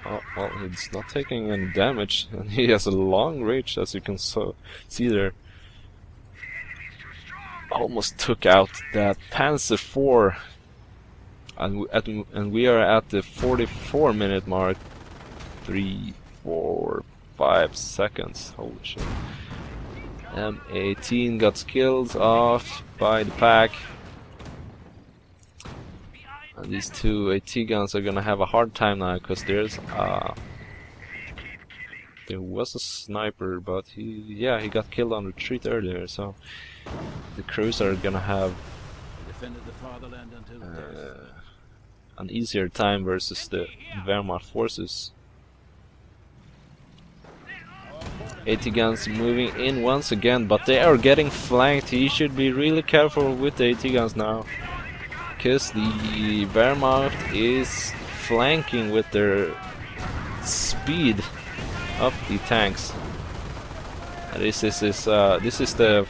Oh, well, he's not taking any damage, and he has a long range, as you can see there. Almost took out that Panzer IV, and we are at the 44-minute mark. 3, 4, 5 seconds. Holy shit. M18 got killed off by the pack. And these two AT guns are gonna have a hard time now, because there was a sniper, but he got killed on retreat earlier, so the crews are gonna have an easier time versus the Wehrmacht forces. AT guns moving in once again, but they are getting flanked. He should be really careful with the AT guns now, because the Wehrmacht is flanking with their speed up the tanks. And this is the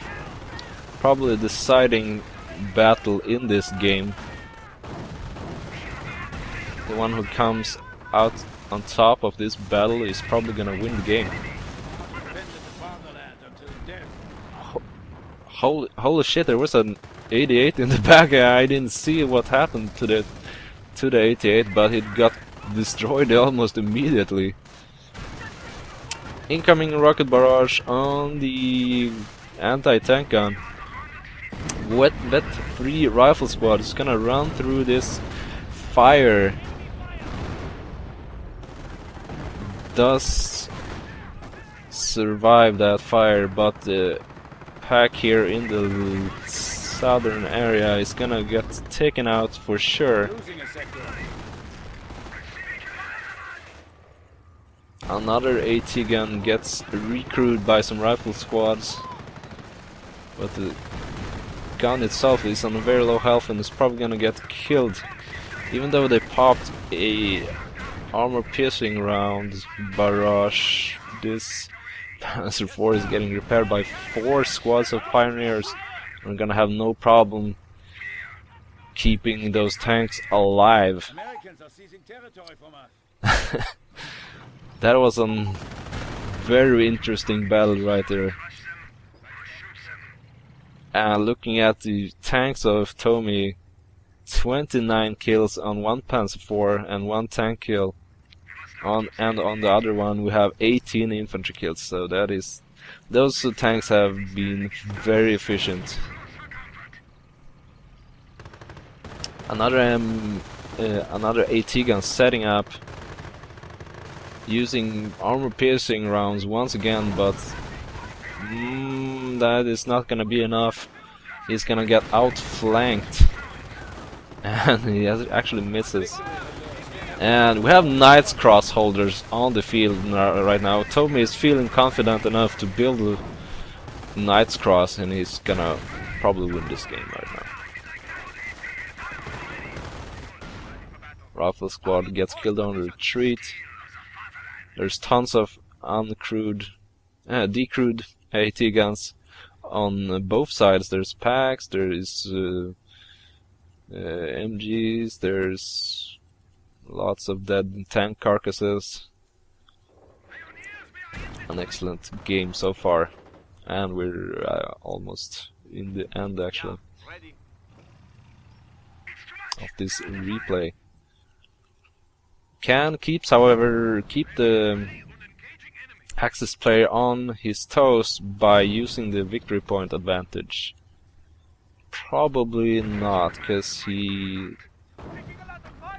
probably deciding battle in this game. The one who comes out on top of this battle is probably gonna win the game. Holy shit, there was an 88 in the back. I didn't see what happened to the 88, but it got destroyed almost immediately. Incoming rocket barrage on the anti-tank gun. Wet 3 rifle squad is gonna run through this fire. Does survive that fire, but the pack here in the southern area is gonna get taken out for sure. Another AT gun gets recruited by some rifle squads, but the gun itself is on a very low health and is probably gonna get killed, even though they popped a armor-piercing round barrage. This Panzer IV is getting repaired by 4 squads of pioneers. We're gonna have no problem keeping those tanks alive. Americans are seizing territory from us. That was a very interesting battle right there. And looking at the tanks of Tomi, 29 kills on one Panzer IV and 1 tank kill. And on the other one we have 18 infantry kills, so those tanks have been very efficient. Another AT gun setting up, using armor-piercing rounds once again, but that is not gonna be enough. He's gonna get outflanked, and he actually misses. And we have Knight's Cross holders on the field right now. Tomi is feeling confident enough to build a Knight's Cross, and he's gonna probably win this game right now. Rifle squad gets killed on retreat. There's tons of decrewed AT guns on both sides. There's packs, there's MGs, there's lots of dead tank carcasses. An excellent game so far, and we're almost in the end actually of this replay. Keeps, however, keep the Axis player on his toes by using the victory point advantage. Probably not, because he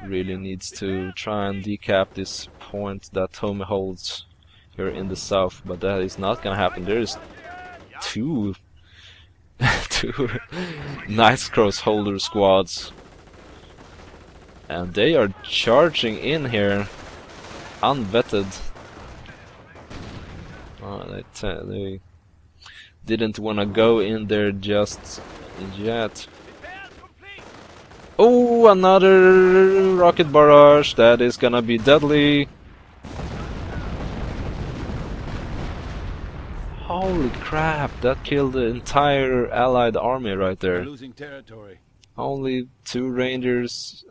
really needs to try and decap this point that Tomi holds here in the south, but that is not gonna happen. There's two Knight's Cross holder squads, and they are charging in here unvetted. They didn't want to go in there just yet. Oh, another rocket barrage that is gonna be deadly. Holy crap, that killed the entire allied army right there. Losing territory. Only 2 rangers,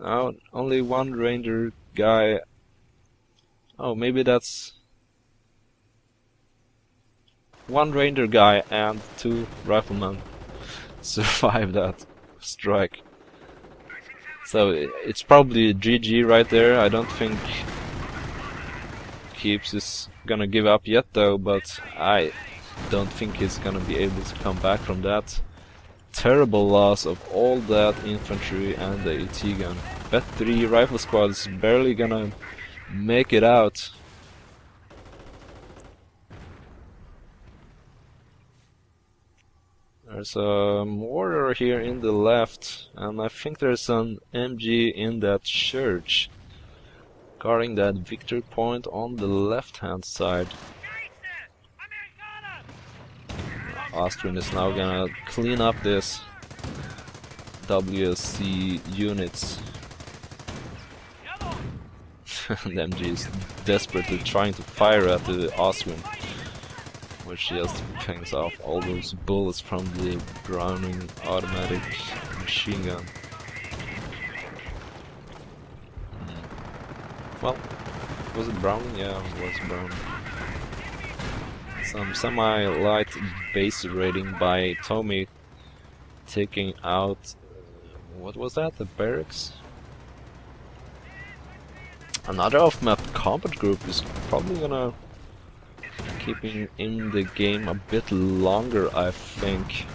only 1 ranger guy Oh, maybe that's one ranger guy and 2 riflemen survived that strike. So it's probably GG right there. I don't think Keeps is gonna give up yet though, but I don't think he's gonna be able to come back from that terrible loss of all that infantry and the AT gun. Bet 3 rifle squad is barely gonna make it out. There's a mortar here in the left, and I think there's an MG in that church, guarding that victory point on the left hand side. Austrian is now gonna clean up this WSC units. And MG is desperately trying to fire at the Austrian, which just pings off all those bullets from the Browning automatic machine gun. Well, was it Browning? Yeah, it was Browning. Some semi-light base raiding by Tommy, taking out, what was that, the barracks? Another off-map combat group is probably gonna keep him in the game a bit longer, I think.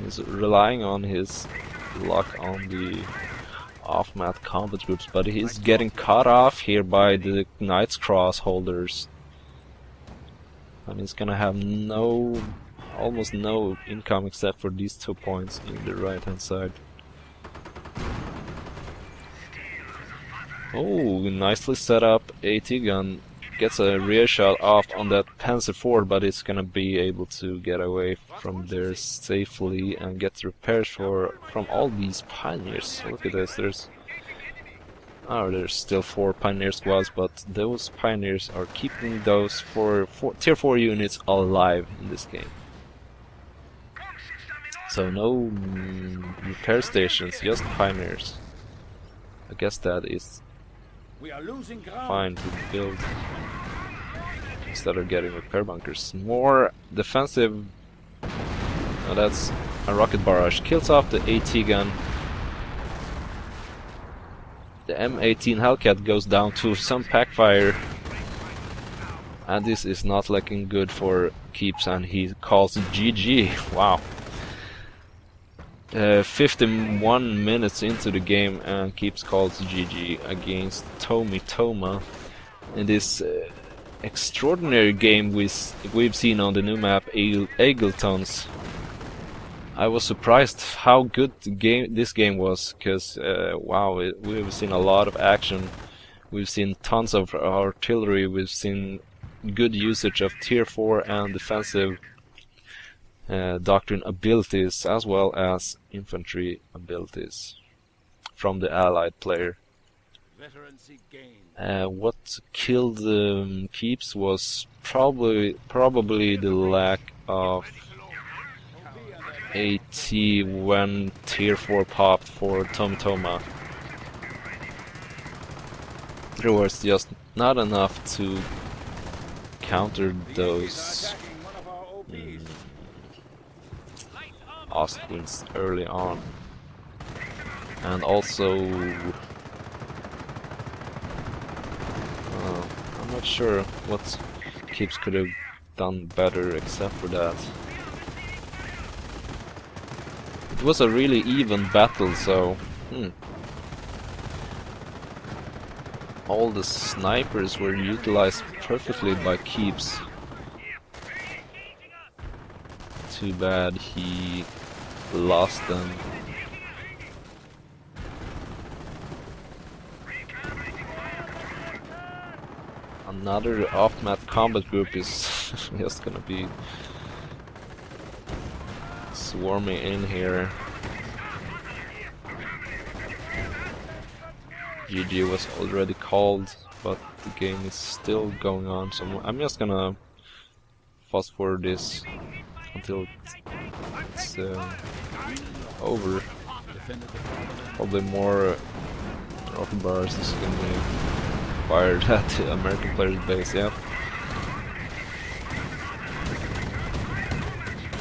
He's relying on his luck on the off-map combat groups, but he's getting cut off here by the Knight's Cross holders. And he's gonna have almost no income except for these 2 points in the right hand side. Oh, nicely set up AT gun. Gets a rear shot off on that Panzer IV, but it's gonna be able to get away from there safely and get repairs from all these pioneers. Look at this, there's still 4 pioneer squads, but those pioneers are keeping those tier 4 units alive in this game. So no repair stations, just pioneers. I guess that is fine to build instead of getting repair bunkers. More defensive. Oh, that's a rocket barrage. Kills off the AT gun. The M18 Hellcat goes down to some packfire, and this is not looking good for Keeps, and he calls GG. Wow. 51 minutes into the game, and Keeps calls GG against TOMITOMA in this extraordinary game we've seen on the new map Egletons. I was surprised how good this game was, because wow, we've seen a lot of action, we've seen tons of artillery, we've seen good usage of tier 4 and defensive doctrine abilities, as well as infantry abilities from the allied player. What killed Keeps was probably the lack of AT when tier 4 popped for TOMITOMA. There was just not enough to counter those Austrians early on. And also I'm not sure what Keeps could have done better except for that. It was a really even battle, so all the snipers were utilized perfectly by Keeps. Too bad he lost them. Another off-map combat group is just gonna be swarming in here. GG was already called, but the game is still going on, so I'm just gonna fast forward this until it's over. Probably more rocket bars is gonna be fired at the American player's base, yeah.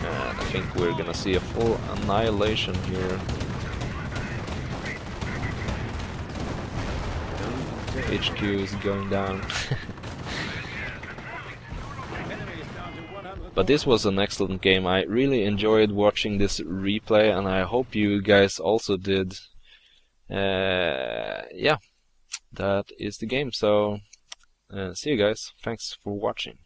And I think we're gonna see a full annihilation here. HQ is going down. But this was an excellent game. I really enjoyed watching this replay, and I hope you guys also did. Yeah, that is the game. So, see you guys. Thanks for watching.